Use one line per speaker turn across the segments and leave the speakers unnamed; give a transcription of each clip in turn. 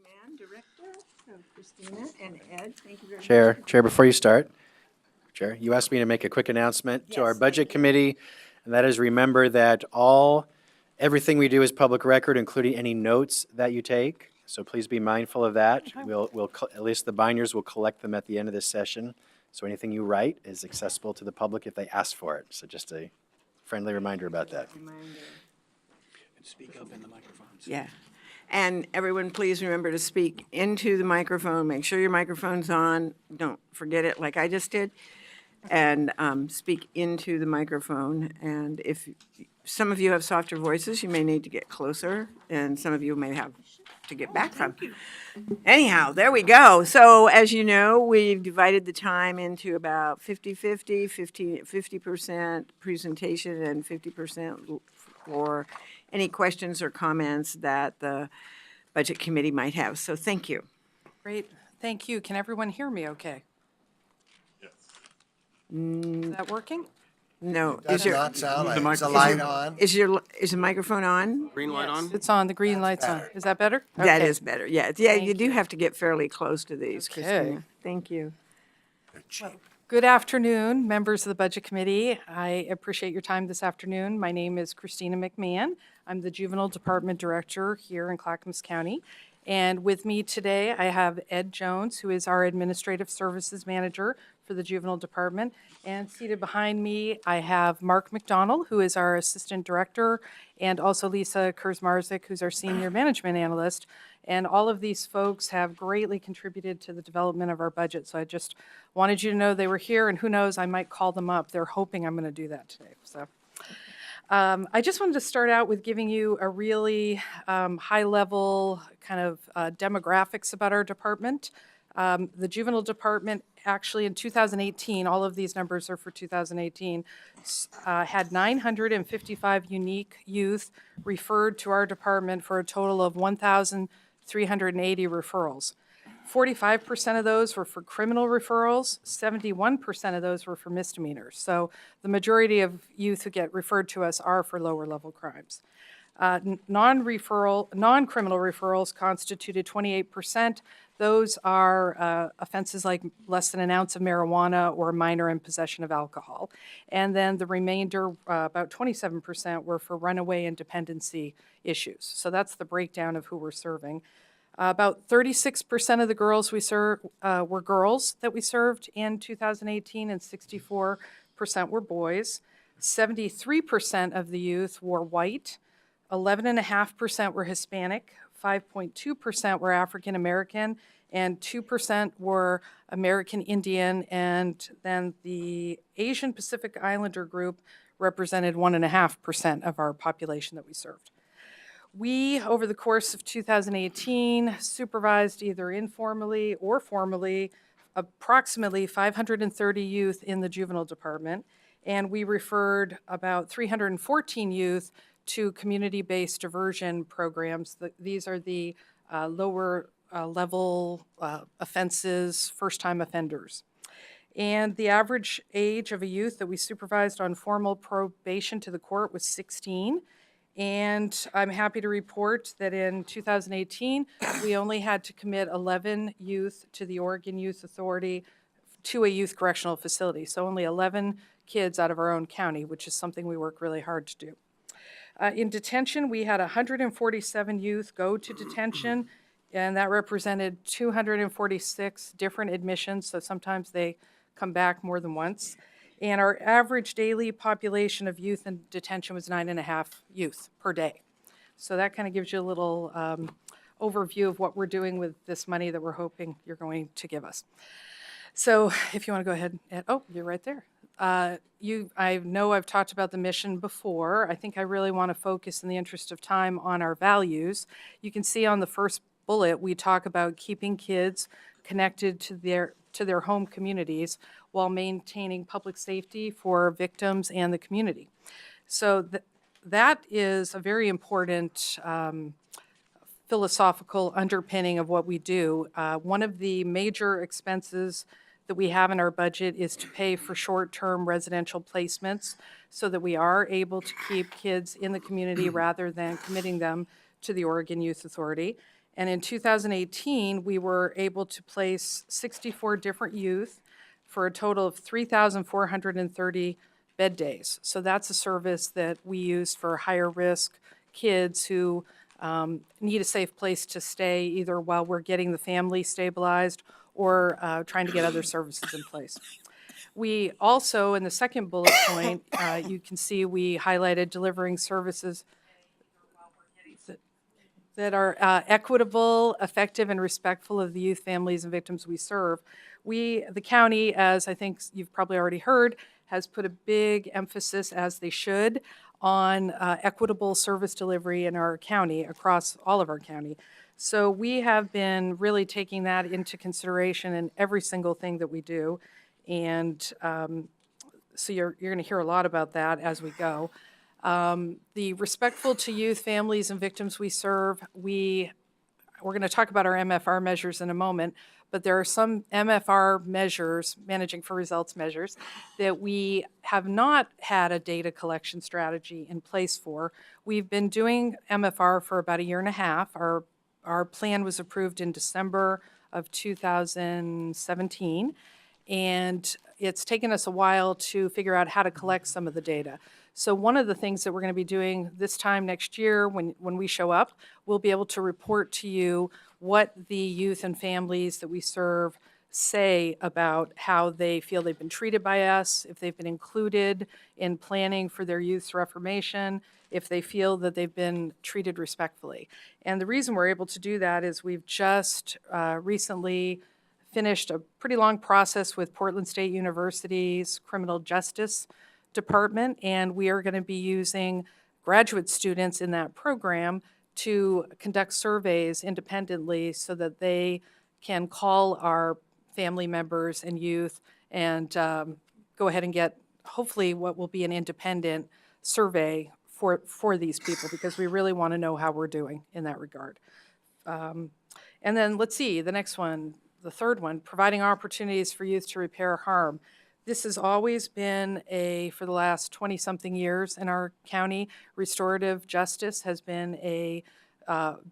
McMahon, Director, so Christina and Ed, thank you very much.
Chair, before you start, Chair, you asked me to make a quick announcement to our
Yes, thank
Budget
you.
Committee, and that is remember that everything we do is public record, including any notes that you take. So please be mindful of that. At least the binders will collect them at the end of this session. So anything you write is accessible to the public if they ask for it. So just a friendly reminder about that.
Reminder.
And speak up in the microphones.
Yeah. And everyone, please remember to speak into the microphone. Make sure your microphone's on. Don't forget it like I just did. And speak into the microphone. And if some of you have softer voices, you may need to get closer, and some of you may have to get back from. Anyhow, there we go. So as you know, we've divided the time into about 50-50, 50% presentation and 50% for any questions or comments that the Budget Committee might have. So thank you.
Great, thank you. Can everyone hear me okay?
Yes.
Is that working?
No,
Does
is
not sound
the
like, is the
microphone.
light on?
the microphone on?
Green light on?
It's on, the green light's on.
better.
Is that better?
That
Okay.
is better, yeah. Yeah, you
Thank
do
you.
have to get fairly close to these,
Okay.
Christina. Thank you.
Good afternoon, members of the Budget Committee. I appreciate your time this afternoon. My name is Christina McMahon. I'm the Juvenile Department Director here in Clackamas County. And with me today, I have Ed Jones, who is our Administrative Services Manager for the Juvenile Department. And seated behind me, I have Mark McDonald, who is our Assistant Director, and also Lisa Kurzmarzik, who's our Senior Management Analyst. And all of these folks have greatly contributed to the development of our budget. So I just wanted you to know they were here, and who knows, I might call them up. They're hoping I'm going to do that today. So I just wanted to start out with giving you a really high-level kind of demographics about our department. The Juvenile Department, actually in 2018, all of these numbers are for 2018, had 955 unique youth referred to our department for a total of 1,380 referrals. 45% of those were for criminal referrals, 71% of those were for misdemeanors. So the majority of youth who get referred to us are for lower level crimes. Non-criminal referrals constituted 28%. Those are offenses like less than an ounce of marijuana or minor in possession of alcohol. And then the remainder, about 27%, were for runaway and dependency issues. So that's the breakdown of who we're serving. About 36% of the girls we serve were girls that we served in 2018, and 64% were boys. 73% of the youth were white. 11.5% were Hispanic, 5.2% were African American, and 2% were American Indian, and then the Asian Pacific Islander group represented 1.5% of our population that we served. We, over the course of 2018, supervised either informally or formally approximately 530 youth in the Juvenile Department, and we referred about 314 youth to community-based diversion programs. These are the lower level offenses, first-time offenders. And the average age of a youth that we supervised on formal probation to the court was 16. And I'm happy to report that in 2018, we only had to commit 11 youth to the Oregon Youth Authority to a youth correctional facility. So only 11 kids out of our own county, which is something we work really hard to do. In detention, we had 147 youth go to detention, and that represented 246 different admissions, so sometimes they come back more than once. And our average daily population of youth in detention was 9.5 youth per day. So that kind of gives you a little overview of what we're doing with this money that we're hoping you're going to give us. So if you want to go ahead and, oh, you're right there. I know I've talked about the mission before. I think I really want to focus in the interest of time on our values. You can see on the first bullet, we talk about keeping kids connected to their home communities while maintaining public safety for victims and the community. So that is a very important philosophical underpinning of what we do. One of the major expenses that we have in our budget is to pay for short-term residential placements so that we are able to keep kids in the community rather than committing them to the Oregon Youth Authority. And in 2018, we were able to place 64 different youth for a total of 3,430 bed days. So that's a service that we use for higher risk kids who need a safe place to stay, either while we're getting the family stabilized or trying to get other services in place. We also, in the second bullet point, you can see we highlighted delivering services that are equitable, effective, and respectful of the youth, families, and victims we serve. We, the county, as I think you've probably already heard, has put a big emphasis, as they should, on equitable service delivery in our county, across all of our county. So we have been really taking that into consideration in every single thing that we do. And so you're going to hear a lot about that as we go. The respectful to youth, families, and victims we serve, we're going to talk about our MFR measures in a moment, but there are some MFR measures, managing for results measures, that we have not had a data collection strategy in place for. We've been doing MFR for about a year and a half. Our plan was approved in December of 2017, and it's taken us a while to figure out how to collect some of the data. So one of the things that we're going to be doing this time next year when we show up, we'll be able to report to you what the youth and families that we serve say about how they feel they've been treated by us, if they've been included in planning for their youth's reformation, if they feel that they've been treated respectfully. And the reason we're able to do that is we've just recently finished a pretty long process with Portland State University's Criminal Justice Department, and we are going to be using graduate students in that program to conduct surveys independently so that they can call our family members and youth and go ahead and get hopefully what will be an independent survey for these people, because we really want to know how we're doing in that regard. And then let's see, the next one, the third one, providing opportunities for youth to repair harm. This has always been for the last 20-something years in our county, restorative justice has been a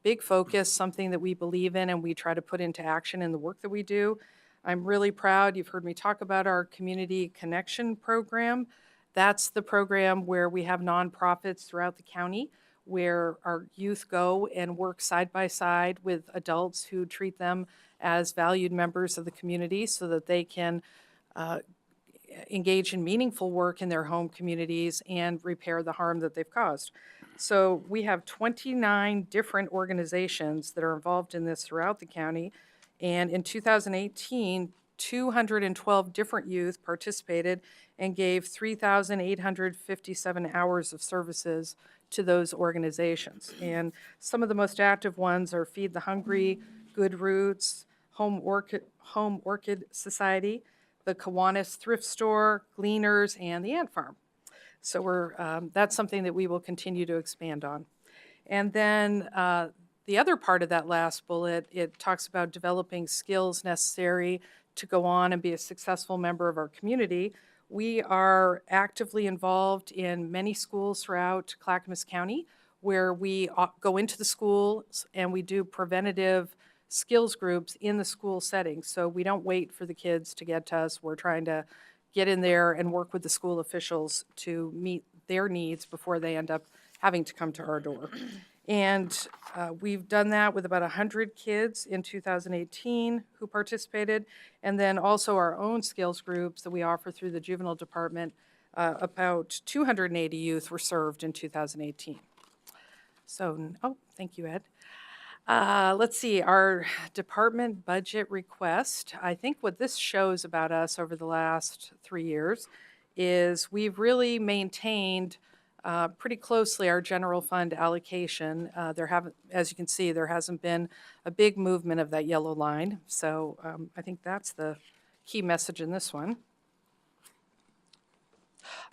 big focus, something that we believe in and we try to put into action in the work that we do. I'm really proud, you've heard me talk about our Community Connection program. That's the program where we have nonprofits throughout the county where our youth go and work side by side with adults who treat them as valued members of the community so that they can engage in meaningful work in their home communities and repair the harm that they've caused. So we have 29 different organizations that are involved in this throughout the county. And in 2018, 212 different youth participated and gave 3,857 hours of services to those organizations. And some of the most active ones are Feed the Hungry, Good Roots, Home Orchid Society, the Kiwanis Thrift Store, Gleaners, and the Ant Farm. So that's something that we will continue to expand on. And then the other part of that last bullet, it talks about developing skills necessary to go on and be a successful member of our community. We are actively involved in many schools throughout Clackamas County where we go into the schools and we do preventative skills groups in the school setting. So we don't wait for the kids to get to us. We're trying to get in there and work with the school officials to meet their needs before they end up having to come to our door. And we've done that with about 100 kids in 2018 who participated, and then also our own skills groups that we offer through the juvenile department. About 280 youth were served in 2018. So, thank you, Ed. Let's see, our department budget request. I think what this shows about us over the last 3 years is we've really maintained pretty closely our general fund allocation. As you can see, there hasn't been a big movement of that yellow line. So I think that's the key message in this one.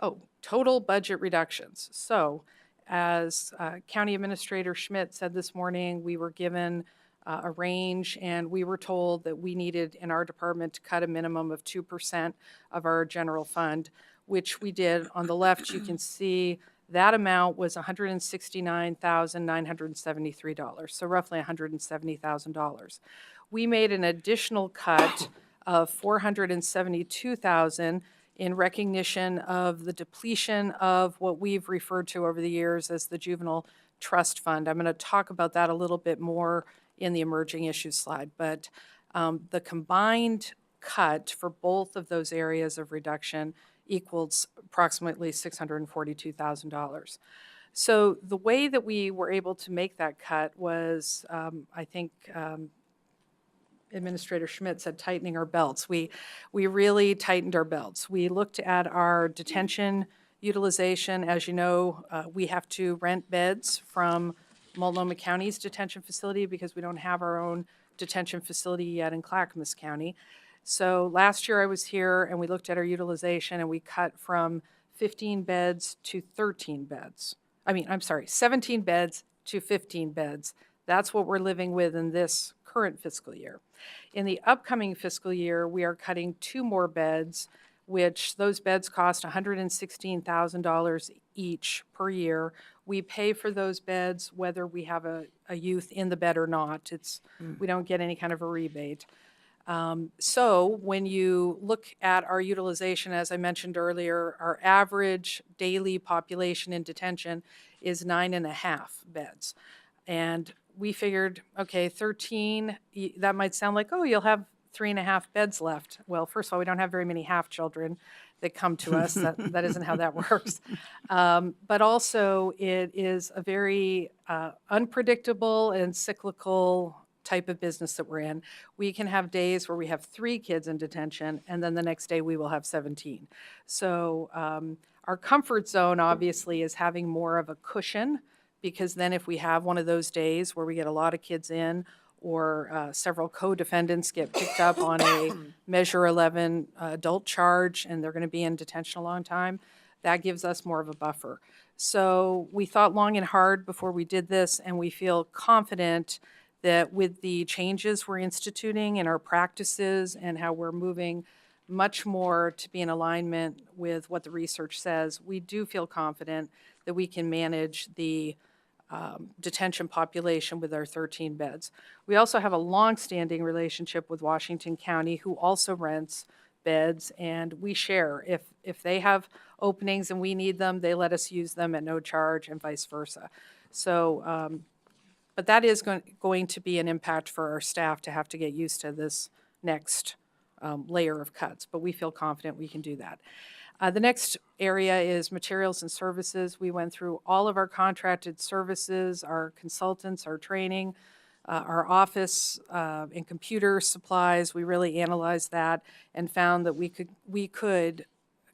Oh, total budget reductions. So as County Administrator Schmidt said this morning, we were given a range and we were told that we needed in our department to cut a minimum of 2% of our general fund, which we did. On the left, you can see That amount was $169,973, so roughly $170,000. We made an additional cut of $472,000 in recognition of the depletion of what we've referred to over the years as the Juvenile Trust Fund. I'm going to talk about that a little bit more in the emerging issues slide, but the combined cut for both of those areas of reduction equals approximately $642,000. So the way that we were able to make that cut was, I think Administrator Schmidt said, tightening our belts. We really tightened our belts. We looked at our detention utilization. As you know, we have to rent beds from Multnomah County's detention facility because we don't have our own detention facility yet in Clackamas County. So last year I was here and we looked at our utilization and we cut from 15 beds to 13 beds. I'm sorry, 17 beds to 15 beds. That's what we're living with in this current fiscal year. In the upcoming fiscal year, we are cutting 2 more beds, which those beds cost $116,000 each per year. We pay for those beds whether we have a youth in the bed or not. We don't get any kind of a rebate. So when you look at our utilization, as I mentioned earlier, our average daily population in detention is 9.5 beds. And we figured, okay, 13, that might sound like, oh, you'll have 3.5 beds left. Well, first of all, we don't have very many half children that come to us. That isn't how that works. But also, it is a very unpredictable and cyclical type of business that we're in. We can have days where we have 3 kids in detention, and then the next day we will have 17. So our comfort zone, obviously, is having more of a cushion, because then if we have one of those days where we get a lot of kids in, or several co-defendants get picked up on a Measure 11 adult charge and they're going to be in detention a long time, that gives us more of a buffer. So we thought long and hard before we did this, and we feel confident that with the changes we're instituting in our practices and how we're moving much more to be in alignment with what the research says, we do feel confident that we can manage the detention population with our 13 beds. We also have a long-standing relationship with Washington County, who also rents beds, and we share. If they have openings and we need them, they let us use them at no charge, and vice versa. So, but that is going to be an impact for our staff to have to get used to this next layer of cuts, but we feel confident we can do that. The next area is materials and services. We went through all of our contracted services, our consultants, our training, our office and computer supplies. We really analyzed that and found that we could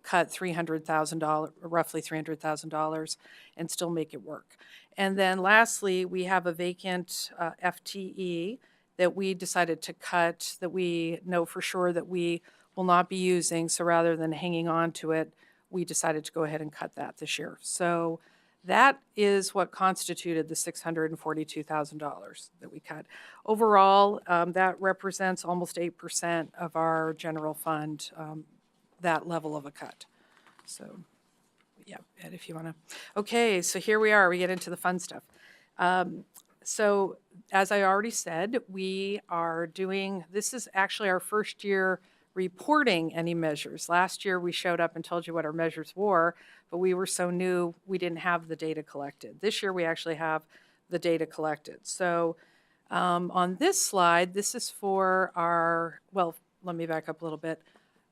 cut $300,000, roughly $300,000, and still make it work. And then lastly, we have a vacant FTE that we decided to cut, that we know for sure that we will not be using. So rather than hanging on to it, we decided to go ahead and cut that this year. So that is what constituted the $642,000 that we cut. Overall, that represents almost 8% of our general fund, that level of a cut. So, yeah, Ed, if you want to. Okay, so here we are. We get into the fun stuff. So as I already said, we are doing, this is actually our first year reporting any measures. Last year we showed up and told you what our measures were, but we were so new we didn't have the data collected. This year we actually have the data collected. So on this slide, this is for our, well, let me back up a little bit.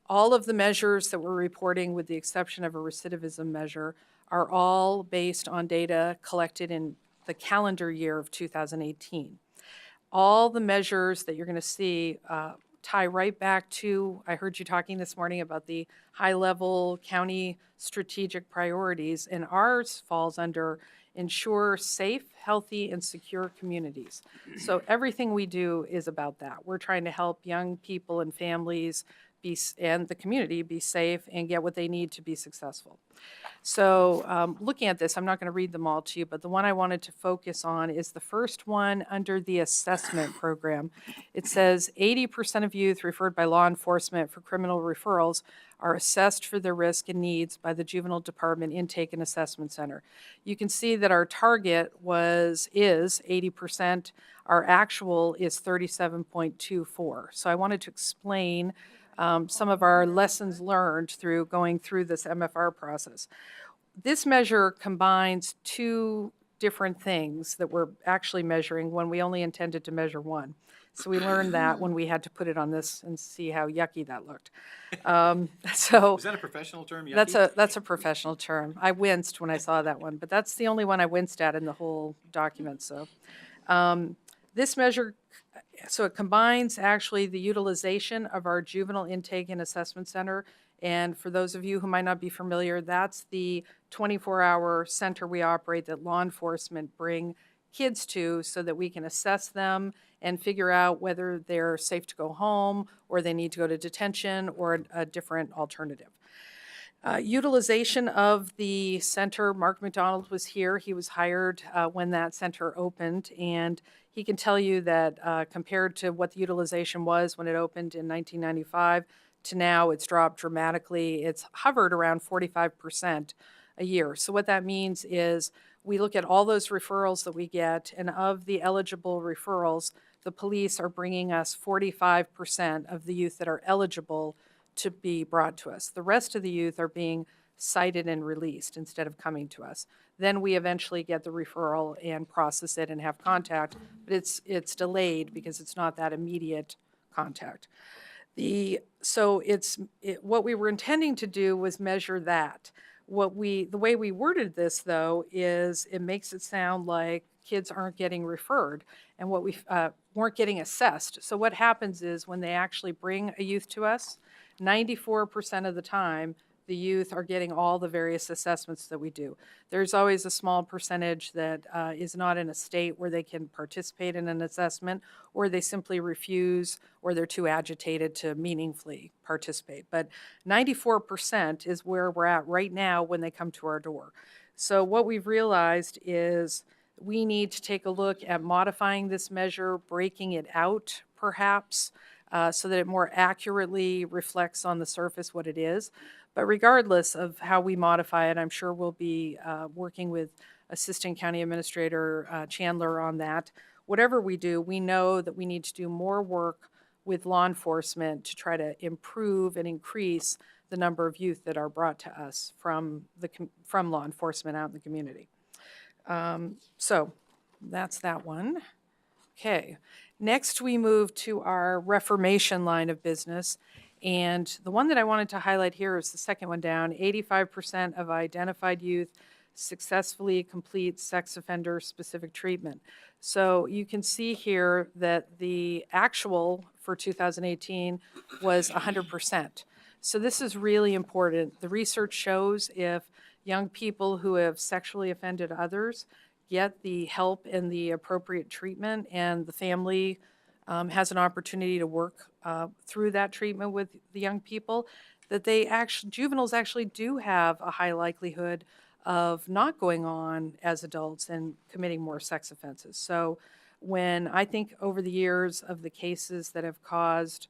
All of the measures that we're reporting, with the exception of a recidivism measure, are all based on data collected in the calendar year of 2018. All the measures that you're going to see tie right back to, I heard you talking this morning about the high-level county strategic priorities, and ours falls under ensure safe, healthy, and secure communities. So everything we do is about that. We're trying to help young people and families and the community be safe and get what they need to be successful. So looking at this, I'm not going to read them all to you, but the one I wanted to focus on is the first one under the assessment program. It says 80% of youth referred by law enforcement for criminal referrals are assessed for their risk and needs by the Juvenile Department Intake and Assessment Center. You can see that our target is 80%. Our actual is 37.24. So I wanted to explain some of our lessons learned through going through this MFR process. This measure combines two different things that we're actually measuring when we only intended to measure one. So we learned that when we had to put it on this and see how yucky that looked. So
Is that a professional term?
that's a professional term. I winced when I saw that one, but that's the only one I winced at in the whole document. So this measure, so it combines actually the utilization of our Juvenile Intake and Assessment Center. And for those of you who might not be familiar, that's the 24-hour center we operate that law enforcement bring kids to so that we can assess them and figure out whether they're safe to go home or they need to go to detention or a different alternative. Utilization of the center, Mark McDonald was here. He was hired when that center opened, and he can tell you that compared to what the utilization was when it opened in 1995 to now, it's dropped dramatically. It's hovered around 45% a year. So what that means is we look at all those referrals that we get, and of the eligible referrals, the police are bringing us 45% of the youth that are eligible to be brought to us. The rest of the youth are being cited and released instead of coming to us. Then we eventually get the referral and process it and have contact, but it's delayed because it's not that immediate contact. What we were intending to do was measure that. The way we worded this, though, is it makes it sound like kids aren't getting referred and what we weren't getting assessed. So what happens is when they actually bring a youth to us, 94% of the time, the youth are getting all the various assessments that we do. There's always a small percentage that is not in a state where they can participate in an assessment, or they simply refuse, or they're too agitated to meaningfully participate. But 94% is where we're at right now when they come to our door. So what we've realized is we need to take a look at modifying this measure, breaking it out perhaps, so that it more accurately reflects on the surface what it is. But regardless of how we modify it, I'm sure we'll be working with Assistant County Administrator Chandler on that. Whatever we do, we know that we need to do more work with law enforcement to try to improve and increase the number of youth that are brought to us from law enforcement out in the community. So that's that one. Okay. Next, we move to our reformation line of business. And the one that I wanted to highlight here is the second one down. 85% of identified youth successfully complete sex offender specific treatment. So you can see here that the actual for 2018 was 100%. So this is really important. The research shows if young people who have sexually offended others get the help and the appropriate treatment, and the family has an opportunity to work through that treatment with the young people, that juveniles actually do have a high likelihood of not going on as adults and committing more sex offenses. So when I think over the years of the cases that have caused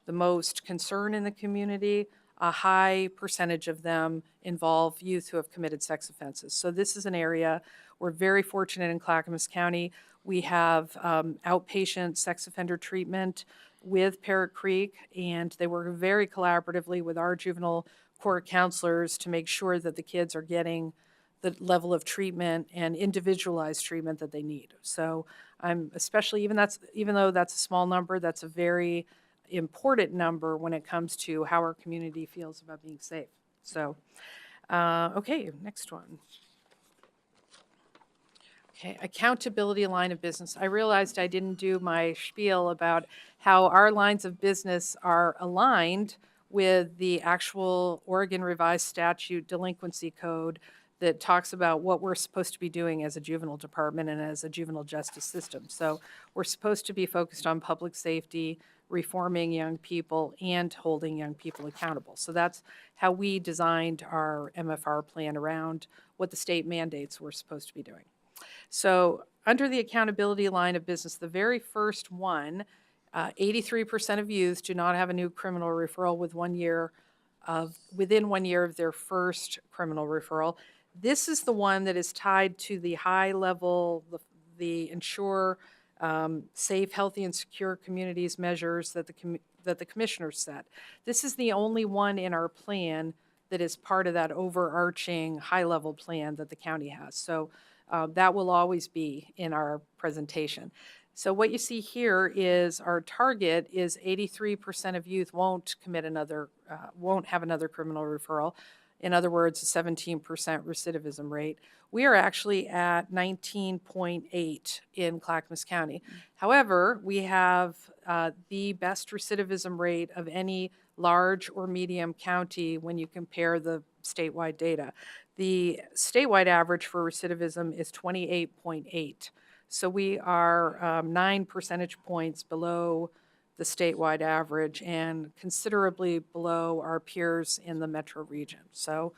the most concern in the community, a high percentage of them involve youth who have committed sex offenses. So this is an area we're very fortunate in Clackamas County. We have outpatient sex offender treatment with Parrot Creek, and they work very collaboratively with our juvenile court counselors to make sure that the kids are getting the level of treatment and individualized treatment that they need. So I'm especially, even though that's a small number, that's a very important number when it comes to how our community feels about being safe. So, okay, next one. Okay, accountability line of business. I realized I didn't do my spiel about how our lines of business are aligned with the actual Oregon Revised Statute Delinquency Code that talks about what we're supposed to be doing as a juvenile department and as a juvenile justice system. So we're supposed to be focused on public safety, reforming young people and holding young people accountable. So that's how we designed our MFR plan around what the state mandates we're supposed to be doing. So under the accountability line of business, the very first one, 83% of youth do not have a new criminal referral within 1 year of their first criminal referral. This is the one that is tied to the high level, the ensure safe, healthy, and secure communities measures that the commissioners set. This is the only one in our plan that is part of that overarching high-level plan that the county has. So that will always be in our presentation. So what you see here is our target is 83% of youth won't have another criminal referral. In other words, a 17% recidivism rate. We are actually at 19.8 in Clackamas County. However, we have the best recidivism rate of any large or medium county when you compare the statewide data. The statewide average for recidivism is 28.8. So we are 9 percentage points below the statewide average and considerably below our peers in the metro region. So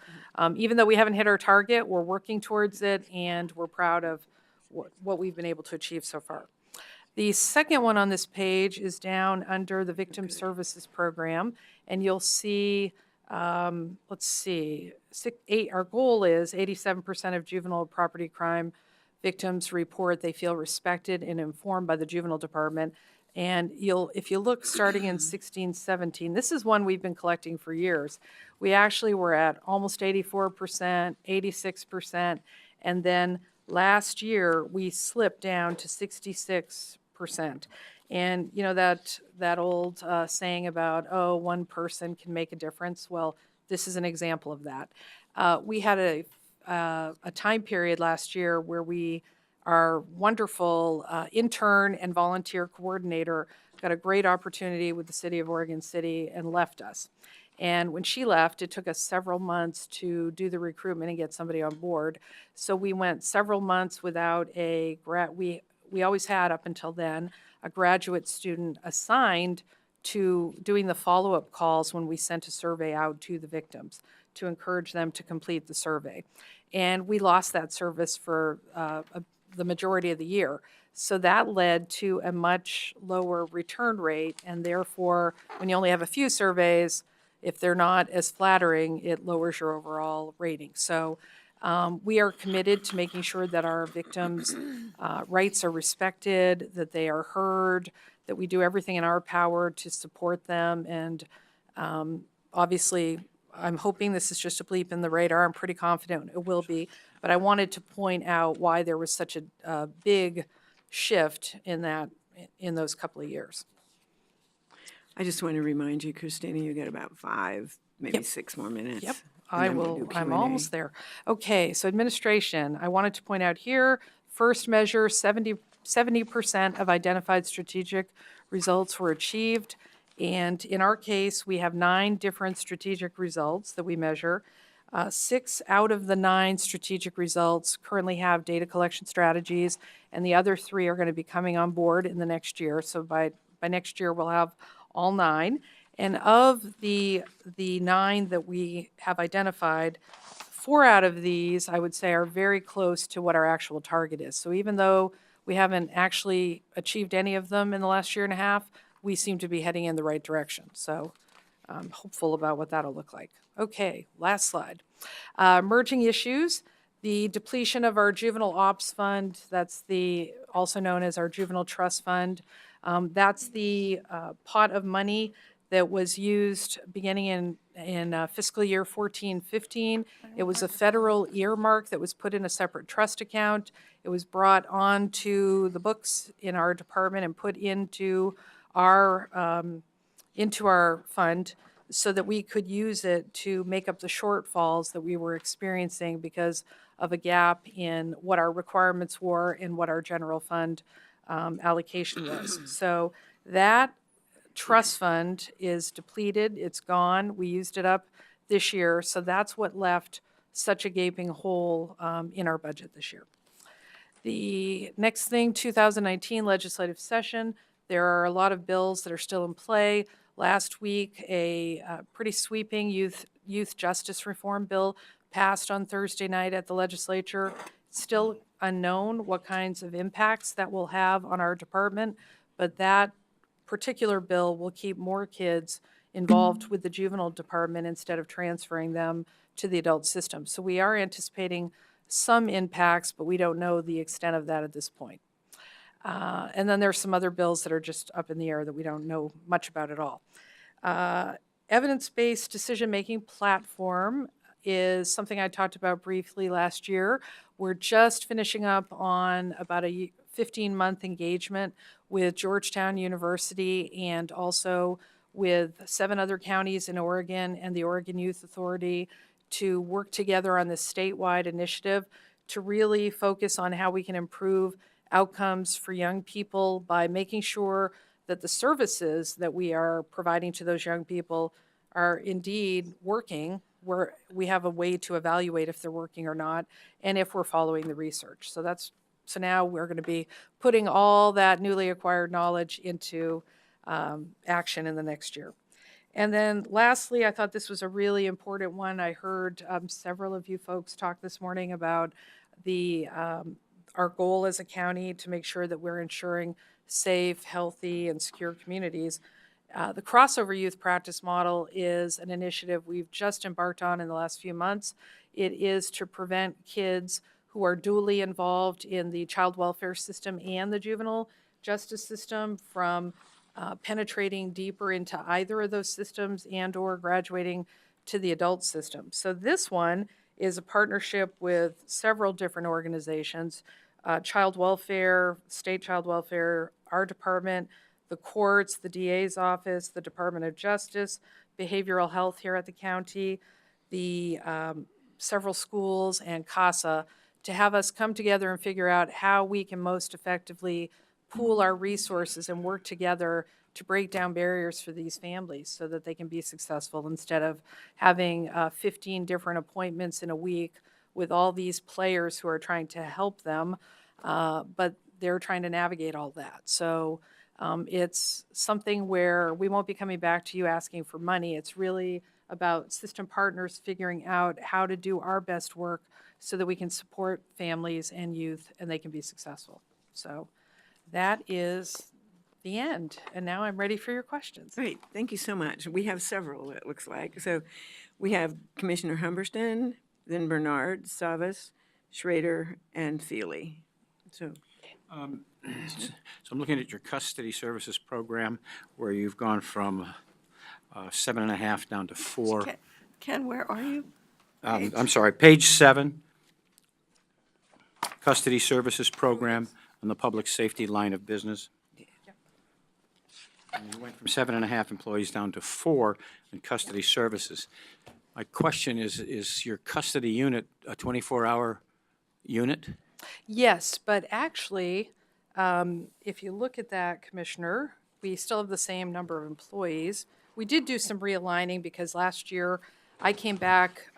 even though we haven't hit our target, we're working towards it, and we're proud of what we've been able to achieve so far. The second one on this page is down under the Victim Services Program, and you'll see, our goal is 87% of juvenile property crime victims report they feel respected and informed by the juvenile department. And if you look starting in 16, 17, this is one we've been collecting for years. We actually were at almost 84%, 86%, and then last year we slipped down to 66%. And you know that old saying about, oh, one person can make a difference? Well, this is an example of that. We had a time period last year where our wonderful intern and volunteer coordinator got a great opportunity with the city of Oregon City and left us. And when she left, it took us several months to do the recruitment and get somebody on board. So we went several months without we always had up until then a graduate student assigned to doing the follow-up calls when we sent a survey out to the victims to encourage them to complete the survey. And we lost that service for the majority of the year. So that led to a much lower return rate, and therefore, when you only have a few surveys, if they're not as flattering, it lowers your overall rating. So we are committed to making sure that our victims' rights are respected, that they are heard, that we do everything in our power to support them. And obviously, I'm hoping this is just a bleep in the radar. I'm pretty confident it will be. But I wanted to point out why there was such a big shift in those couple of years.
I just want to remind you, Christina, you get about 5, maybe 6 more minutes.
Yep,
and
I
then we'll
will.
do
I'm
Q&A.
almost there. Okay, so administration. I wanted to point out here, first measure, 70% of identified strategic results were achieved. And in our case, we have 9 different strategic results that we measure. 6 out of the 9 strategic results currently have data collection strategies, and the other 3 are going to be coming on board in the next year. So by next year, we'll have all 9. And of the 9 that we have identified, 4 out of these, I would say, are very close to what our actual target is. So even though we haven't actually achieved any of them in the last year and a half, we seem to be heading in the right direction. So I'm hopeful about what that'll look like. Okay, last slide. Emerging issues. The depletion of our juvenile ops fund, that's also known as our juvenile trust fund. That's the pot of money that was used beginning in fiscal year 14-15. It was a federal earmark that was put in a separate trust account. It was brought onto the books in our department and put into our fund so that we could use it to make up the shortfalls that we were experiencing because of a gap in what our requirements were and what our general fund allocation was. So that trust fund is depleted, it's gone, we used it up this year, so that's what left such a gaping hole in our budget this year. The next thing, 2019 legislative session, There are a lot of bills that are still in play. Last week, a pretty sweeping youth justice reform bill passed on Thursday night at the legislature. Still unknown what kinds of impacts that will have on our department, but that particular bill will keep more kids involved with the juvenile department instead of transferring them to the adult system. So we are anticipating some impacts, but we don't know the extent of that at this point. And then there's some other bills that are just up in the air that we don't know much about at all. Evidence-based decision-making platform is something I talked about briefly last year. We're just finishing up on about a 15-month engagement with Georgetown University and also with 7 other counties in Oregon and the Oregon Youth Authority to work together on this statewide initiative to really focus on how we can improve outcomes for young people by making sure that the services that we are providing to those young people are indeed working, where we have a way to evaluate if they're working or not, and if we're following the research. So now we're going to be putting all that newly acquired knowledge into action in the next year. And then lastly, I thought this was a really important one. I heard several of you folks talk this morning about our goal as a county to make sure that we're ensuring safe, healthy, and secure communities. The crossover youth practice model is an initiative we've just embarked on in the last few months. It is to prevent kids who are dually involved in the child welfare system and the juvenile justice system from penetrating deeper into either of those systems and or graduating to the adult system. So this one is a partnership with several different organizations, child welfare, state child welfare, our department, the courts, the DA's office, the Department of Justice, behavioral health here at the county, the several schools, and CASA, to have us come together and figure out how we can most effectively pool our resources and work together to break down barriers for these families so that they can be successful instead of having 15 different appointments in a week with all these players who are trying to help them, but they're trying to navigate all that. So it's something where we won't be coming back to you asking for money. It's really about system partners figuring out how to do our best work so that we can support families and youth and they can be successful. So that is the end. And now I'm ready for your questions.
Great, thank you so much. We have several, it looks like. So we have Commissioner Humberston, then Bernard, Savas, Schrader, and Feely. So
So I'm looking at your custody services program where you've gone from 7.5 down to 4.
Ken, where are you?
I'm sorry, page 7, custody services program on the public safety line of business. And you went from 7.5 employees down to 4 in custody services. My question is your custody unit a 24-hour unit?
Yes, but actually, if you look at that, Commissioner, we still have the same number of employees. We did do some realigning because last year I came back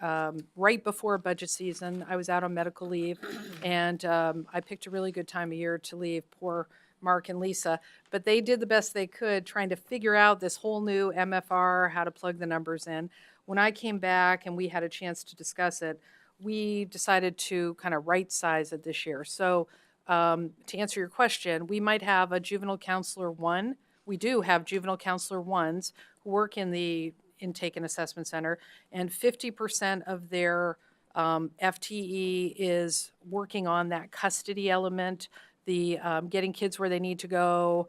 right before budget season. I was out on medical leave, and I picked a really good time of year to leave. Poor Mark and Lisa, but they did the best they could trying to figure out this whole new MFR, how to plug the numbers in. When I came back and we had a chance to discuss it, we decided to kind of right size it this year. So to answer your question, we might have a juvenile counselor 1. We do have juvenile counselor 1s who work in the intake and assessment center, and 50% of their FTE is working on that custody element, the getting kids where they need to go,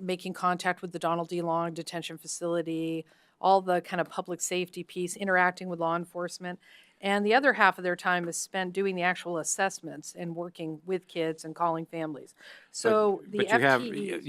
making contact with the Donald D. Long detention facility, all the kind of public safety piece, interacting with law enforcement. And the other half of their time is spent doing the actual assessments and working with kids and calling families. So the FTE.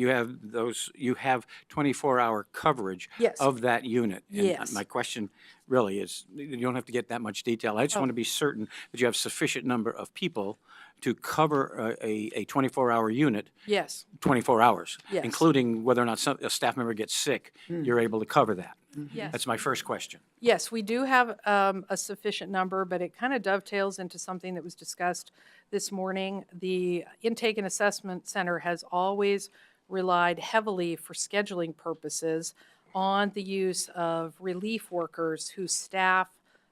You have 24-hour coverage
Yes.
of that unit. And
Yes.
my question really is, you don't have to get that much detail. I just want to be certain that you have sufficient number of people to cover a 24-hour unit.
Yes.
24 hours,
Yes.
including whether or not a staff member gets sick, you're able to cover that.
Yes.
That's my first question.
Yes, we do have a sufficient number, but it kind of dovetails into something that was discussed this morning. The Intake and Assessment Center has always relied heavily for scheduling purposes on the use of relief workers who staff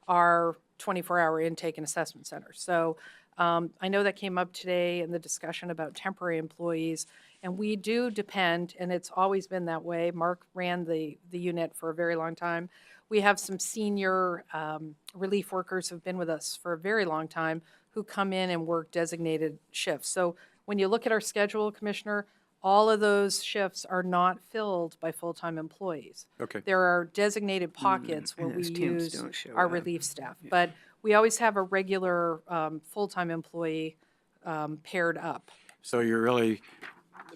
our 24-hour intake and assessment centers. So I know that came up today in the discussion about temporary employees, and we do depend, and it's always been that way. Mark ran the unit for a very long time. We have some senior relief workers who've been with us for a very long time who come in and work designated shifts. So when you look at our schedule, Commissioner, all of those shifts are not filled by full-time employees.
Okay.
There are designated pockets where
And
we
those temps
use
don't show
our
up.
relief staff. But we always have a regular full-time employee paired up.
So you're really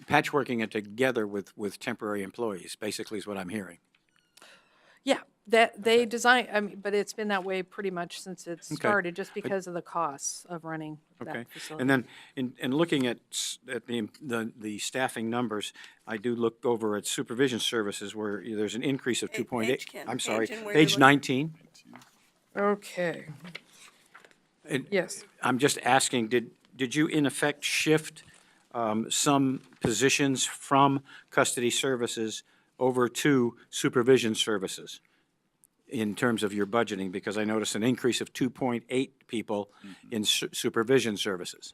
patchworking it together with temporary employees, basically is what I'm hearing.
Yeah, that they design, I mean, but it's been that way pretty much since it started, just because of the costs of running
Okay.
that facility.
And then in looking at the staffing numbers, I do look over at supervision services where there's an increase of 2.8.
Page, Ken,
I'm sorry,
page and where you're
page
looking.
19.
Okay,
And
yes.
I'm just asking, did you in effect shift some positions from custody services over to supervision services in terms of your budgeting? Because I noticed an increase of 2.8 people in supervision services.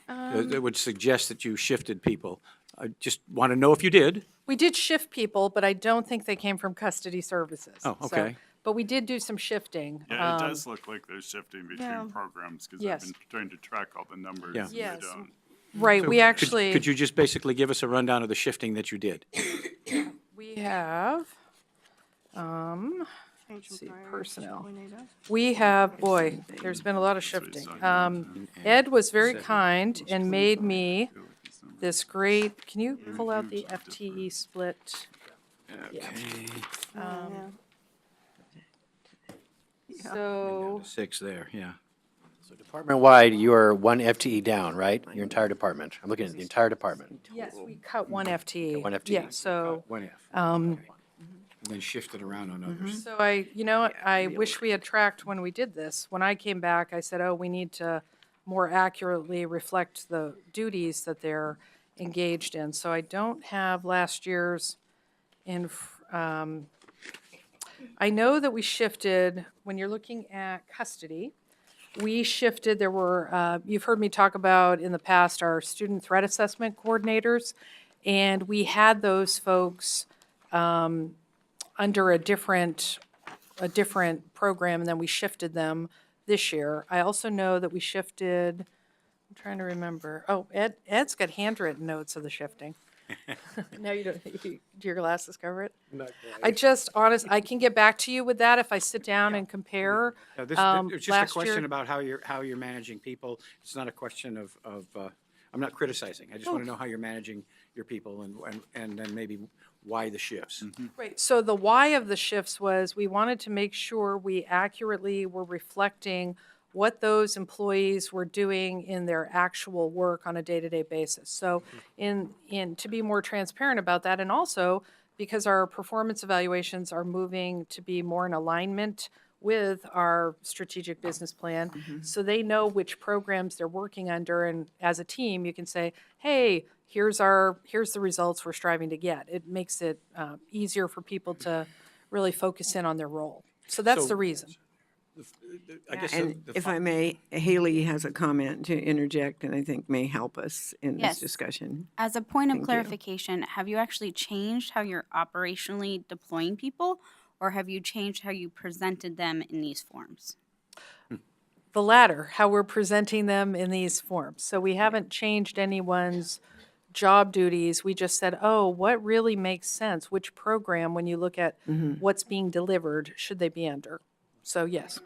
That would suggest that you shifted people. I just want to know if you did.
We did shift people, but I don't think they came from custody services.
Oh,
So-
okay.
But we did do some shifting.
Yeah, it does look like there's shifting
Yeah.
between programs, because
Yes.
I've been trying to track all the numbers.
Yeah.
and they
Yes.
don't.
Right, we
Could-
actually.
Could you just basically give us a rundown of the shifting that you did?
We have,
Let's
see, personnel. We have, boy, there's been a lot of shifting.
Sorry.
Ed was very kind and made me this great, can you pull out the FTE split? Yeah. So,
6 there, yeah.
So department-wide, you are 1 FTE down, right? Your entire department. I'm looking at the entire department.
yes, we cut one FTE.
one FTE.
Yeah, so,
1F. And then shifted around on others.
so I wish we had tracked when we did this. When I came back, I said, oh, we need to more accurately reflect the duties that they're engaged in. So I don't have last year's I know that we shifted, when you're looking at custody, we shifted, there were, you've heard me talk about in the past our student threat assessment coordinators, and we had those folks under a different program, and then we shifted them this year. I also know that we shifted, I'm trying to remember, oh, Ed's got handwritten notes of the shifting. No, you don't, do your glasses cover it? I I can get back to you with that if I sit down and compare.
It's just a
Last
question
year-
about how you're managing people. It's not a question of, I'm not criticizing. I just want to know how you're managing your people and then maybe why the shifts.
Right, so the why of the shifts was we wanted to make sure we accurately were reflecting what those employees were doing in their actual work on a day-to-day basis. So to be more transparent about that, and also because our performance evaluations are moving to be more in alignment with our strategic business plan, so they know which programs they're working under, and as a team, you can say, hey, here's the results we're striving to get. It makes it easier for people to really focus in on their role. So that's
So-
the reason.
I guess
And
the
if
fi-
I may, Haley has a comment to interject and I think may help us in this
Yes.
discussion.
As a point of
Thank you.
clarification, have you actually changed how you're operationally deploying people, or have you changed how you presented them in these forms?
The latter, how we're presenting them in these forms. So we haven't changed anyone's job duties. We just said, oh, what really makes sense? Which program, when you look at what's being delivered, should they be under? So yes,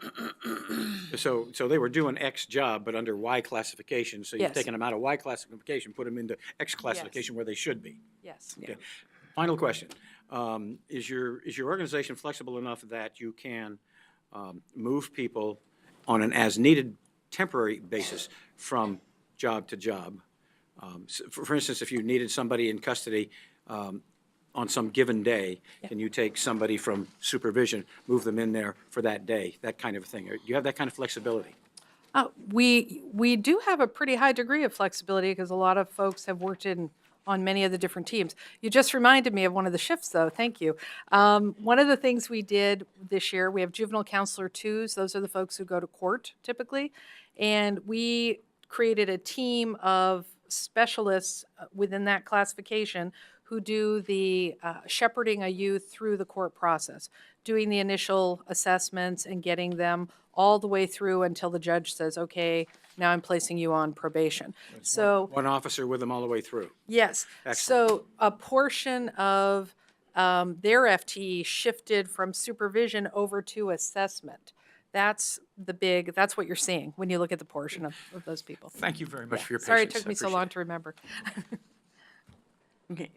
So they were doing X job, but under Y classification, so you've
Yes.
taken them out of Y classification, put them into X classification where they should be.
yes.
Okay. Final question. Is your organization flexible enough that you can move people on an as-needed temporary basis from job to job? For instance, if you needed somebody in custody on some given day, can you take somebody from supervision, move them in there for that day, that kind of thing? Do you have that kind of flexibility?
We do have a pretty high degree of flexibility because a lot of folks have worked in on many of the different teams. You just reminded me of one of the shifts, though. Thank you. One of the things we did this year, we have juvenile counselor twos. Those are the folks who go to court typically. And we created a team of specialists within that classification who do the shepherding a youth through the court process, doing the initial assessments and getting them all the way through until the judge says, okay, now I'm placing you on probation. So,
One officer with them all the way through.
yes. So a portion of their FTE shifted from supervision over to assessment. That's that's what you're seeing when you look at the portion of those people.
Thank you very much for your patience.
Sorry it took
I
me so
appreciate
long
it.
to remember.
Okay.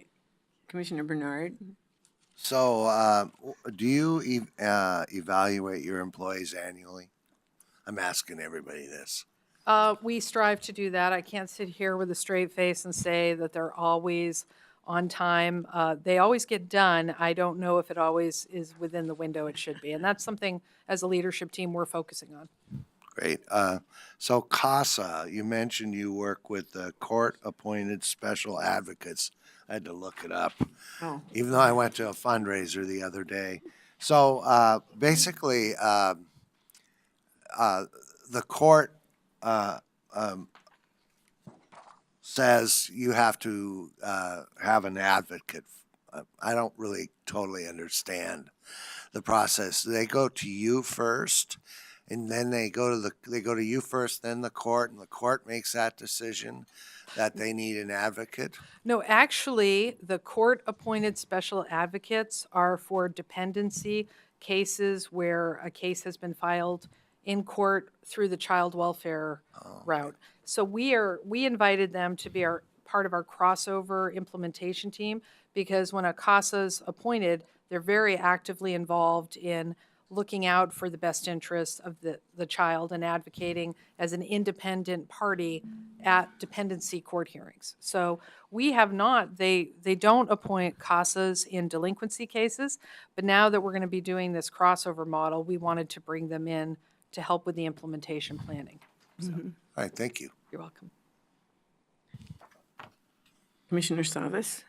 Commissioner Bernard?
So, do you evaluate your employees annually? I'm asking everybody this.
We strive to do that. I can't sit here with a straight face and say that they're always on time. They always get done. I don't know if it always is within the window it should be. And that's something, as a leadership team, we're focusing on.
Great. So CASA, you mentioned you work with the court-appointed special advocates. I had to look it up,
Oh.
even though I went to a fundraiser the other day. So basically, the court says you have to have an advocate. I don't really totally understand the process. They go to you first, and then they go to you first, then the court, and the court makes that decision that they need an advocate.
No, actually, the court-appointed special advocates are for dependency cases where a case has been filed in court through the child welfare route. So we invited them to be part of our crossover implementation team, because when a CASA's appointed, they're very actively involved in looking out for the best interests of the child and advocating as an independent party at dependency court hearings. So we have not, they don't appoint CASAs in delinquency cases, but now that we're going to be doing this crossover model, we wanted to bring them in to help with the implementation planning. So,
All right, thank you.
you're welcome.
Commissioner Savas?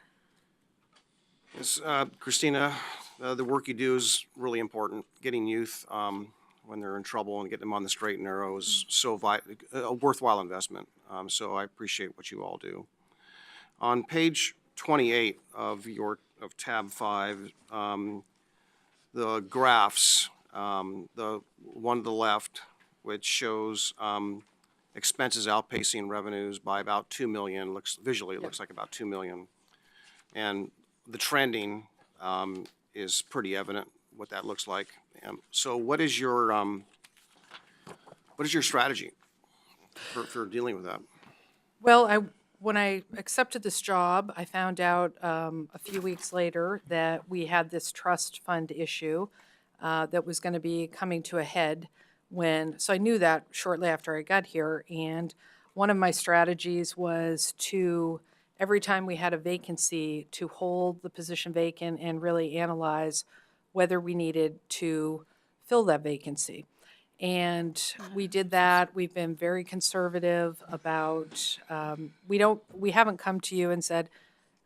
Yes, Christina, the work you do is really important. Getting youth when they're in trouble and getting them on the straight and narrow is a worthwhile investment. So I appreciate what you all do. On page 28 of tab 5, the graphs, the one to the left, which shows expenses outpacing revenues by about 2 million. Visually, it looks like about 2 million. And the trending is pretty evident what that looks like. So what is your strategy for dealing with that?
Well, when I accepted this job, I found out a few weeks later that we had this trust fund issue that was going to be coming to a head so I knew that shortly after I got here. And one of my strategies was to, every time we had a vacancy, to hold the position vacant and really analyze whether we needed to fill that vacancy. And we did that. We've been very conservative about, we haven't come to you and said,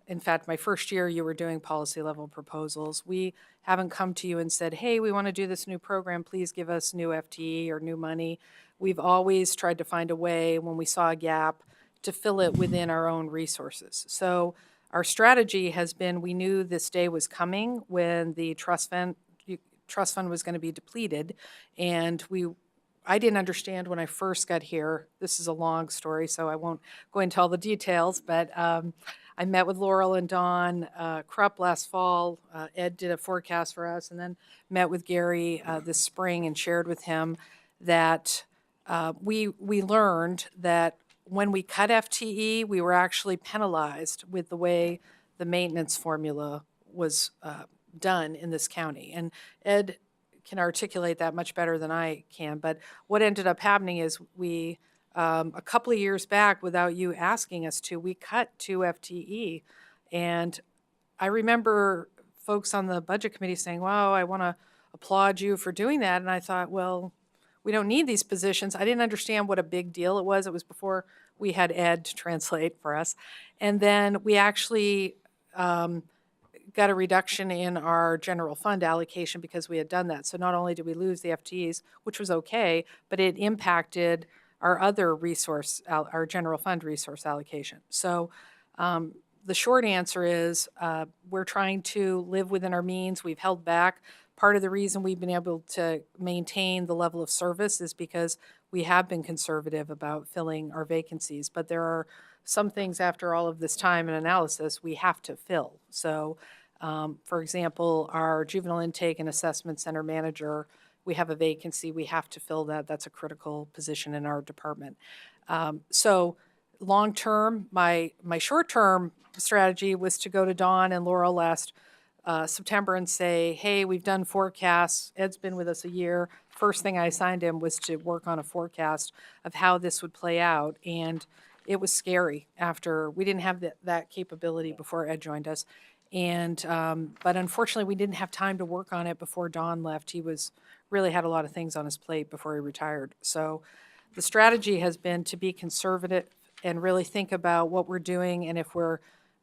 in fact, my first year you were doing policy level proposals. We haven't come to you and said, hey, we want to do this new program, please give us new FTE or new money. We've always tried to find a way, when we saw a gap, to fill it within our own resources. So our strategy has been, we knew this day was coming when the trust fund was going to be depleted, and I didn't understand when I first got here. This is a long story, so I won't go into all the details, but I met with Laurel and Dawn Krupp last fall. Ed did a forecast for us, and then met with Gary this spring and shared with him that we learned that when we cut FTE, we were actually penalized with the way the maintenance formula was done in this county. And Ed can articulate that much better than I can. But what ended up happening is we, a couple of years back, without you asking us to, we cut 2 FTE. And I remember folks on the budget committee saying, wow, I want to applaud you for doing that. And I thought, well, we don't need these positions. I didn't understand what a big deal it was. It was before we had Ed to translate for us. And then we actually got a reduction in our general fund allocation because we had done that. So not only did we lose the FTEs, which was okay, but it impacted our other resource, our general fund resource allocation. So the short answer is we're trying to live within our means. We've held back. Part of the reason we've been able to maintain the level of service is because we have been conservative about filling our vacancies. But there are some things after all of this time and analysis we have to fill. So, for example, our juvenile intake and assessment center manager, we have a vacancy. We have to fill that. That's a critical position in our department. So long term, my short term strategy was to go to Dawn and Laurel last September and say, hey, we've done forecasts. Ed's been with us a year. First thing I assigned him was to work on a forecast of how this would play out. And it was scary after we didn't have that capability before Ed joined us. And, but unfortunately, we didn't have time to work on it before Don left. He really had a lot of things on his plate before he retired. So the strategy has been to be conservative and really think about what we're doing and if we're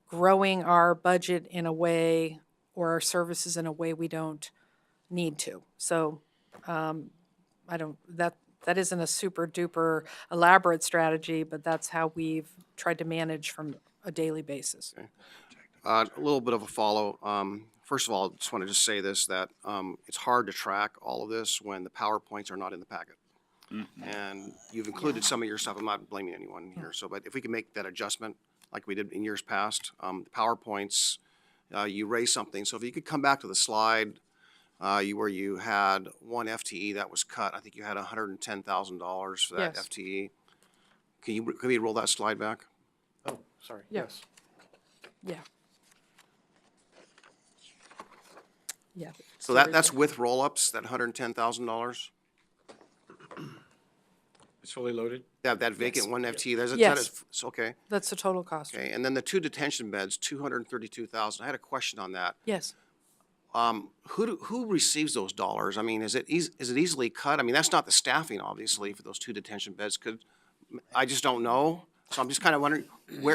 growing our budget in a way or our services in a way we don't need to. So that isn't a super duper elaborate strategy, but that's how we've tried to manage from a daily basis.
A little bit of a follow. First of all, I just want to just say this, that it's hard to track all of this when the PowerPoints are not in the packet. And you've included some of your stuff. I'm not blaming anyone here. So, but if we can make that adjustment like we did in years past, the PowerPoints, you raise something. So if you could come back to the slide where you had one FTE that was cut, I think you had $110,000 for that
Yes.
FTE. Can we roll that slide back?
Oh, sorry.
Yeah. Yeah. Yeah.
So that's with roll-ups, that $110,000?
It's fully loaded?
That vacant one FTE,
Yes.
okay.
That's the total cost.
Okay, and then the 2 detention beds, 232,000. I had a question on that.
Yes.
Who receives those dollars? I mean, is it easily cut? I mean, that's not the staffing, obviously, for those 2 detention beds. I just don't know. So I'm just kind of wondering,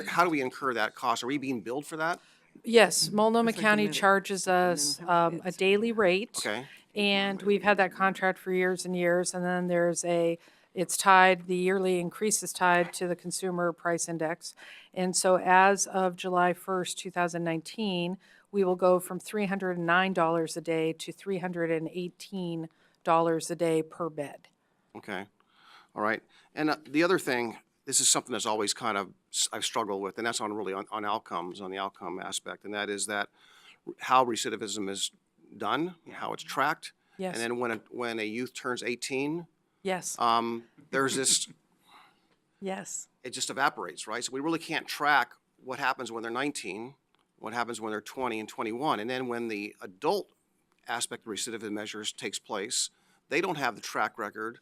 how do we incur that cost? Are we being billed for that?
Yes, Multnomah
Just like a
County
minute,
charges us a daily rate.
Okay.
And we've had that contract for years and years. And then it's tied, the yearly increase is tied to the consumer price index. And so as of July 1st, 2019, we will go from $309 a day to $318 a day per bed.
Okay. All right. And the other thing, this is something that's always I've struggled with, and that's on outcomes, on the outcome aspect, and that is that how recidivism is done, how it's tracked.
Yes.
And then when a youth turns 18,
Yes.
there's this,
Yes.
it just evaporates, right? So we really can't track what happens when they're 19, what happens when they're 20 and 21. And then when the adult aspect of recidivism measures takes place, they don't have the track record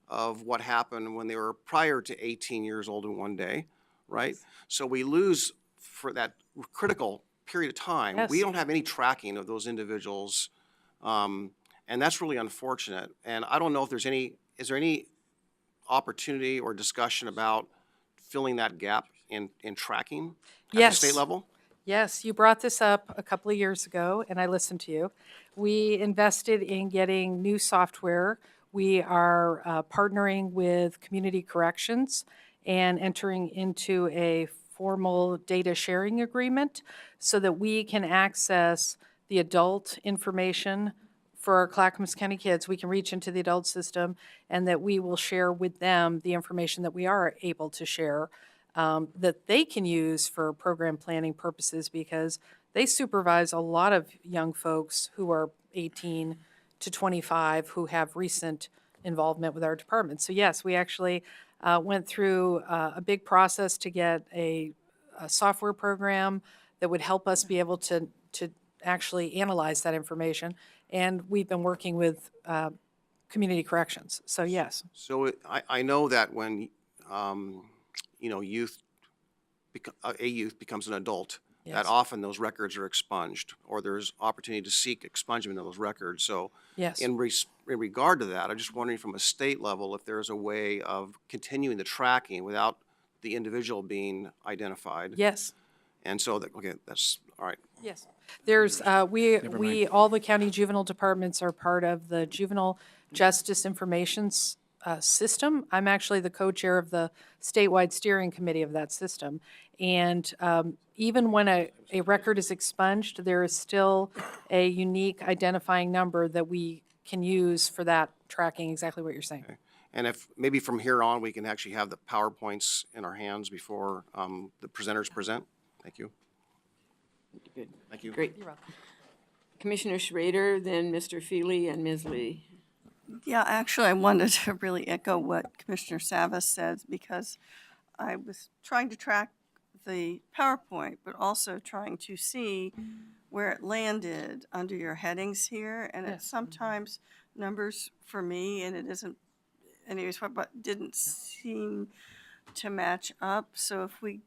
of what happened when they were prior to 18 years old in one day, right? So we lose for that critical period of time.
Yes.
We don't have any tracking of those individuals, and that's really unfortunate. And I don't know if is there any opportunity or discussion about filling that gap in tracking at
Yes.
the state level?
Yes, you brought this up a couple of years ago, and I listened to you. We invested in getting new software. We are partnering with Community Corrections and entering into a formal data sharing agreement so that we can access the adult information for our Clackamas County kids. We can reach into the adult system, and that we will share with them the information that we are able to share that they can use for program planning purposes, because they supervise a lot of young folks who are 18 to 25 who have recent involvement with our department. So yes, we actually went through a big process to get a software program that would help us be able to actually analyze that information. And we've been working with Community Corrections. So yes.
So I know that when a youth becomes an adult,
Yes.
that often those records are expunged, or there's opportunity to seek expungement of those records. So
Yes.
in regard to that, I'm just wondering from a state level if there's a way of continuing the tracking without the individual being identified.
Yes.
And so, okay, that's, all right.
Yes. There's, all the county juvenile departments are part of the Juvenile Justice Information System. I'm actually the co-chair of the statewide steering committee of that system. And even when a record is expunged, there is still a unique identifying number that we can use for that tracking exactly what you're saying.
And if, maybe from here on, we can actually have the PowerPoints in our hands before the presenters present. Thank you.
Good.
Thank you.
Great.
You're welcome.
Commissioner Schrader, then Mr. Feely and Ms. Lee.
Yeah, actually, I wanted to really echo what Commissioner Savas said because I was trying to track the PowerPoint, but also trying to see where it landed under your headings here. And it's sometimes numbers for me, and it isn't, anyways, but didn't seem to match up. So if we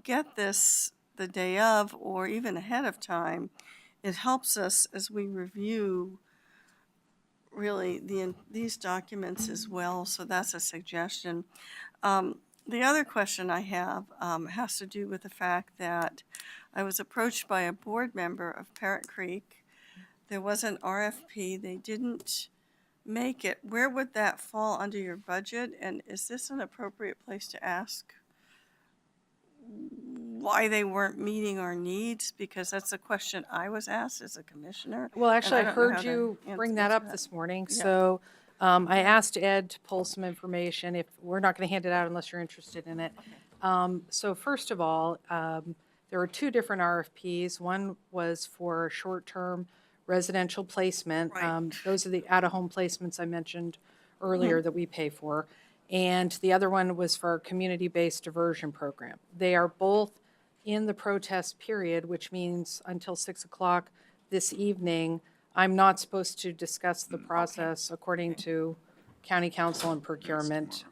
get this the day of or even ahead of time, it helps us as we review really these documents as well. So that's a suggestion. The other question I have has to do with the fact that I was approached by a board member of Parrot Creek. There was an RFP. They didn't make it. Where would that fall under your budget? And is this an appropriate place to ask why they weren't meeting our needs? Because that's a question I was asked as a commissioner.
Well,
and
actually, I
don't know how
heard
to
you bring that
answer
up this morning, so I asked Ed to pull some information. If, we're not going to hand it out unless you're interested in it. So first of all, there were two different RFPs. One was for short-term residential placement.
Right.
Those are the out-of-home placements I mentioned earlier that we pay for. And the other one was for our community-based diversion program. They are both in the protest period, which means until 6 o'clock this evening, I'm not supposed to discuss the process according to county council and procurement.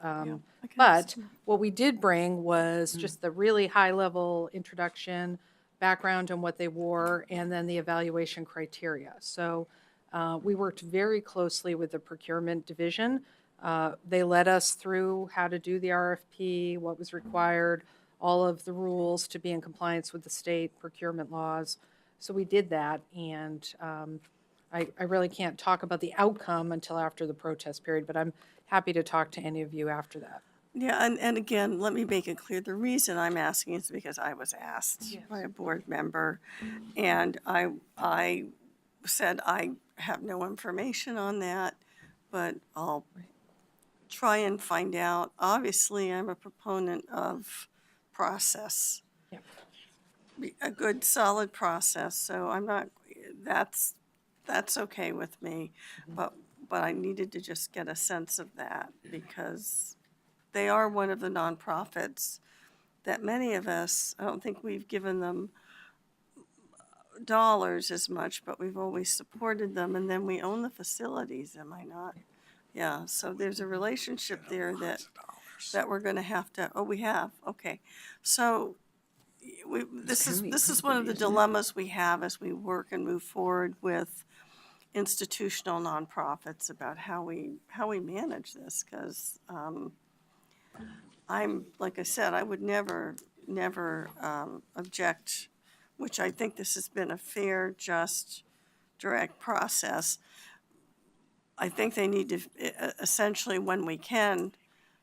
But what we did bring was just the really high-level introduction, background on what they wore, and then the evaluation criteria. So we worked very closely with the procurement division. They led us through how to do the RFP, what was required, all of the rules to be in compliance with the state procurement laws. So we did that, and I really can't talk about the outcome until after the protest period, but I'm happy to talk to any of you after that.
Yeah, and again, let me make it clear, the reason I'm asking is because I was asked by a board member, and I said I have no information on that, but I'll try and find out. Obviously, I'm a proponent of process.
Yep.
A good, solid process, so I'm not, that's okay with me, but I needed to just get a sense of that, because they are one of the nonprofits that many of us, I don't think we've given them dollars as much, but we've always supported them, and then we own the facilities, am I not? Yeah, so there's a relationship there that we're gonna have to, we have, okay. So this is one of the dilemmas we have as we work and move forward with institutional nonprofits about how we manage this, because I'm, like I said, I would never object, which I think this has been a fair, just, direct process. I think they need to, essentially, when we can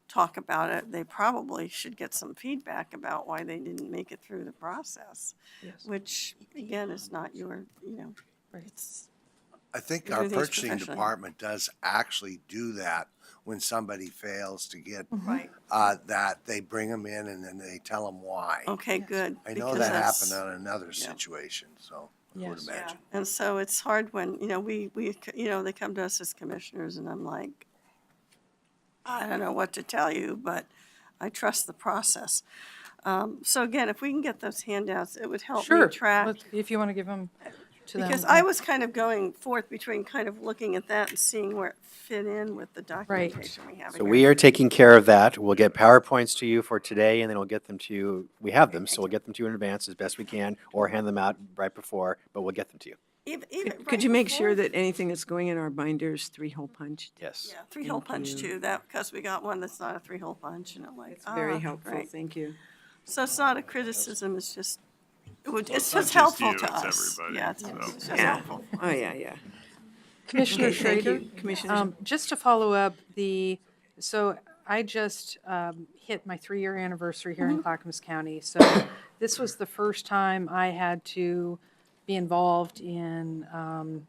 talk about it, they probably should get some feedback about why they didn't make it through the process, which, again, is not your, it's.
I think
We
our
do things
purchasing
professionally.
department does actually do that when somebody fails to get,
Right.
that they bring them in and then they tell them why.
Okay, good.
I know
because
that
that's-
happened on another situation, so I would
Yes.
imagine.
And so it's hard when, we they come to us as commissioners, and I'm like, I don't know what to tell you, but I trust the process. So again, if we can get those handouts, it would help me
Sure,
track.
if you want to give them to them.
Because I was kind of going forth between kind of looking at that and seeing where it fit in with the documentation we have
So
here.
we are taking care of that. We'll get PowerPoints to you for today, and then we'll get them to you. We have them, so we'll get them to you in advance as best we can, or hand them out right before, but we'll get them to you.
Even
Could you
right
make sure
before-
that anything that's going in our binder is 3-hole punched?
Yes.
Yeah, three-hole
Thank
punch
you.
too, that, because we got one that's not a three-hole punch, and I'm like,
It's very
ah,
helpful,
great.
thank you.
So it's not a criticism, it's just, it's
not
just
just
helpful
you,
to
it's
us.
everybody,
Yeah, it's
so.
just
Yeah.
helpful.
Oh, yeah.
Commissioner
Okay, thank
Schrader?
you. Commissioner,
Just to follow up, so I just hit my 3-year anniversary here in Clackamas County. So this was the first time I had to be involved in an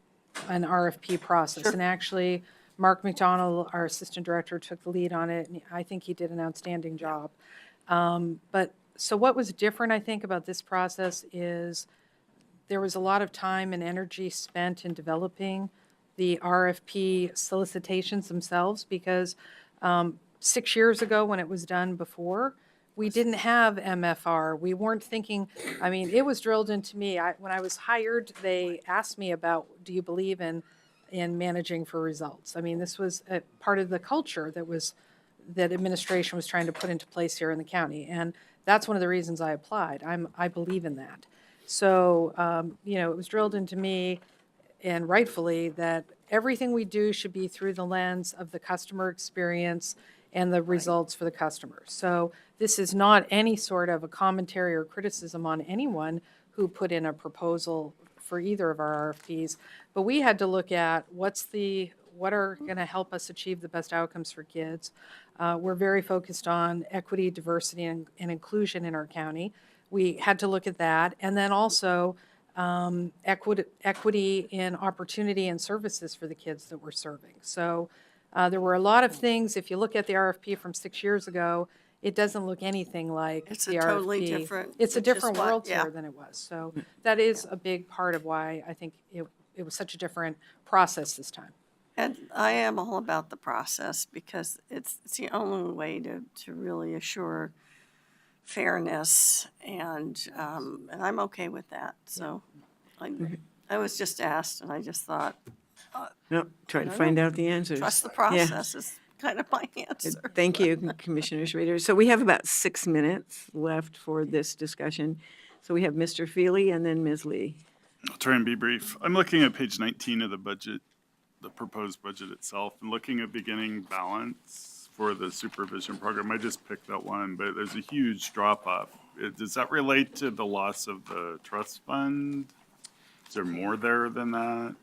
RFP process. And actually, Mark McDonald, our assistant director, took the lead on it, and I think he did an outstanding job. So what was different, I think, about this process is there was a lot of time and energy spent in developing the RFP solicitations themselves, because 6 years ago, when it was done before, we didn't have MFR. We weren't thinking, I mean, it was drilled into me. When I was hired, they asked me about, do you believe in managing for results? I mean, this was a part of the culture that administration was trying to put into place here in the county. And that's one of the reasons I applied. I believe in that. So, it was drilled into me, and rightfully, that everything we do should be through the lens of the customer experience and the results for the customer. So this is not any sort of a commentary or criticism on anyone who put in a proposal for either of our RFPs, but we had to look at what are going to help us achieve the best outcomes for kids. We're very focused on equity, diversity, and inclusion in our county. We had to look at that, and then also equity in opportunity and services for the kids that we're serving. So there were a lot of things. If you look at the RFP from 6 years ago, it doesn't look anything like
It's
the
a totally
RFP.
different-
It's a
which is
different
what-
world
yeah.
here than it was. So that is a big part of why I think it was such a different process this time.
And I am all about the process, because it's the only way to really assure fairness, and I'm okay with that. So I was just asked, and I just thought,
no, try to
don't
find out the answers.
trust the
Yeah.
process is kind of my
Good.
answer.
Thank you, Commissioner Schrader. So we have about 6 minutes left for this discussion. So we have Mr. Feely and then Ms. Lee.
I'll try and be brief. I'm looking at page 19 of the budget, the proposed budget itself, and looking at beginning balance for the supervision program. I just picked that one, but there's a huge drop off. Does that relate to the loss of the trust fund? Is there more there than that?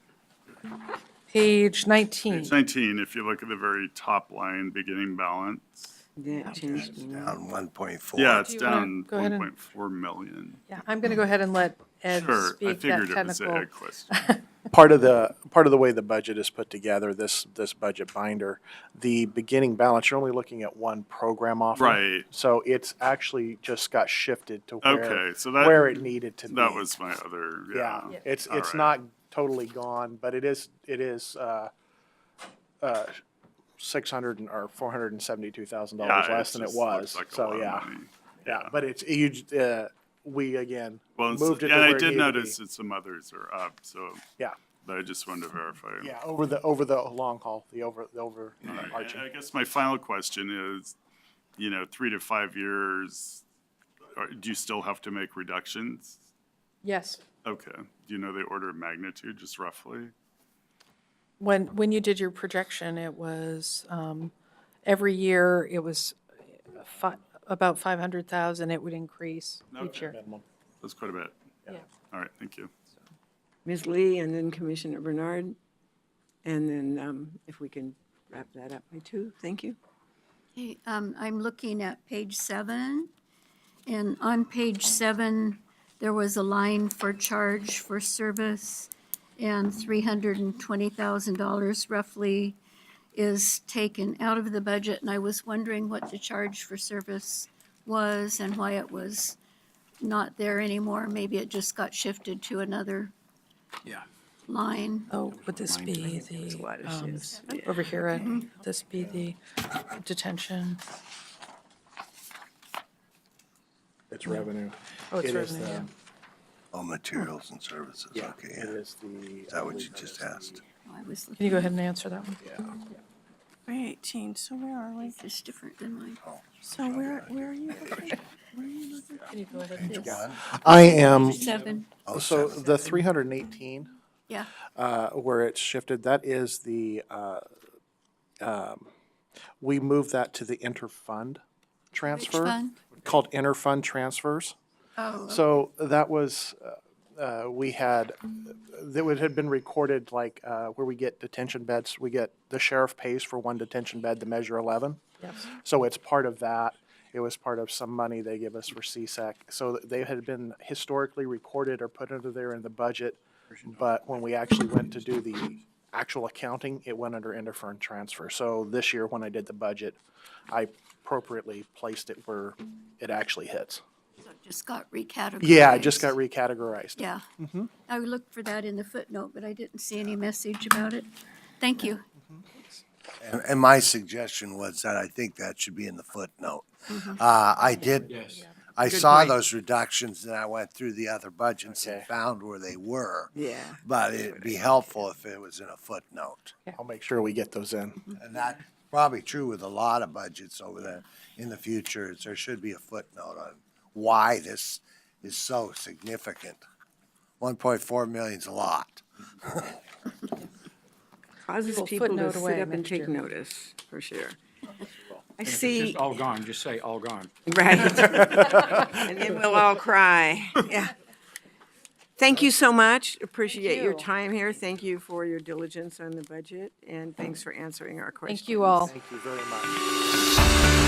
Page 19.
Page 19, if you look at the very top line, beginning balance.
That changed.
It's down 1.4.
Yeah, it's
Do you wanna
down
go ahead and-
1.4 million.
Yeah, I'm going to go ahead and let Ed
Sure, I
speak that
figured it was a
technical.
Ed question.
Part of the way the budget is put together, this budget binder, the beginning balance, you're only looking at one program offer.
Right.
So it's actually just got shifted to
Okay, so that-
where it needed to be.
That was my other,
Yeah,
yeah.
it's
All right.
not totally gone, but it is $472,000
Yeah,
less than it
just
was.
looks like a
So
lot of
yeah,
money.
yeah, but it's we again
Well,
moved it to
and
where
I
it
did
needed to be.
notice that some others are up, so,
Yeah,
but I just wanted to verify.
yeah, over the long haul, the
All right,
overarching.
I guess my final question is, 3 to 5 years, do you still have to make reductions?
Yes.
Okay. Do you know the order of magnitude, just roughly?
When you did your projection, it was, every year, it was about 500,000, it would increase each
Okay.
year.
That's quite a bit.
Yeah.
All right, thank you.
Ms. Lee and then Commissioner Bernard. And then if we can wrap that up by 2, thank you.
Okay, I'm looking at page 7, and on page 7, there was a line for charge for service, and $320,000 roughly is taken out of the budget, and I was wondering what the charge for service was and why it was not there anymore. Maybe it just got shifted to another line.
Oh, would this be
There's a lot of shifts. Yeah.
over here, Ed, would this be the detention?
It's revenue.
Oh, it's
It is
revenue,
the-
yeah.
All materials and services,
Yeah,
okay,
it
yeah.
is the.
Is that what you just asked?
Oh, I was
Can
looking,
you go ahead and answer that one?
318, so where are we?
this is different than mine.
So where are you looking?
Can you go ahead?
Page
please?
1?
I am,
7,
Oh,
so
7.
the 318
Yeah.
Where it's shifted, that is we moved that to the interfund transfer.
fund?
Called interfund transfers.
Oh,
So that was, we had, that had been recorded like where we get detention beds. The sheriff pays for one detention bed, the Measure 11.
Yes.
So it's part of that. It was part of some money they give us for CSAC. So they had been historically recorded or put under there in the budget. But when we actually went to do the actual accounting, it went under interfund transfer. So this year, when I did the budget, I appropriately placed it where it actually hits.
so it just got recategorized.
Yeah, it just got recategorized.
Yeah. I looked for that in the footnote, but I didn't see any message about it. Thank you.
And my suggestion was that I think that should be in the footnote. I did,
Yes.
I
Good
saw
point.
those reductions and I went through the other budgets and
Okay.
found where they were.
Yeah.
But it'd be helpful if it was in a footnote.
I'll make sure we get those in.
And that's probably true with a lot of budgets over there in the future, is there should be a footnote on why this is so significant. 1.4 million's a lot.
Causes
We'll
people to
footnote
sit
away
up and
next
take
year.
notice, for sure. I
If it's
see,
just all gone, just say all gone.
right. And then we'll all cry, yeah. Thank you so much. Appreciate your
you.
time here. Thank you for your diligence on the budget, and thanks for answering our questions.
Thank you all.
Thank you very much.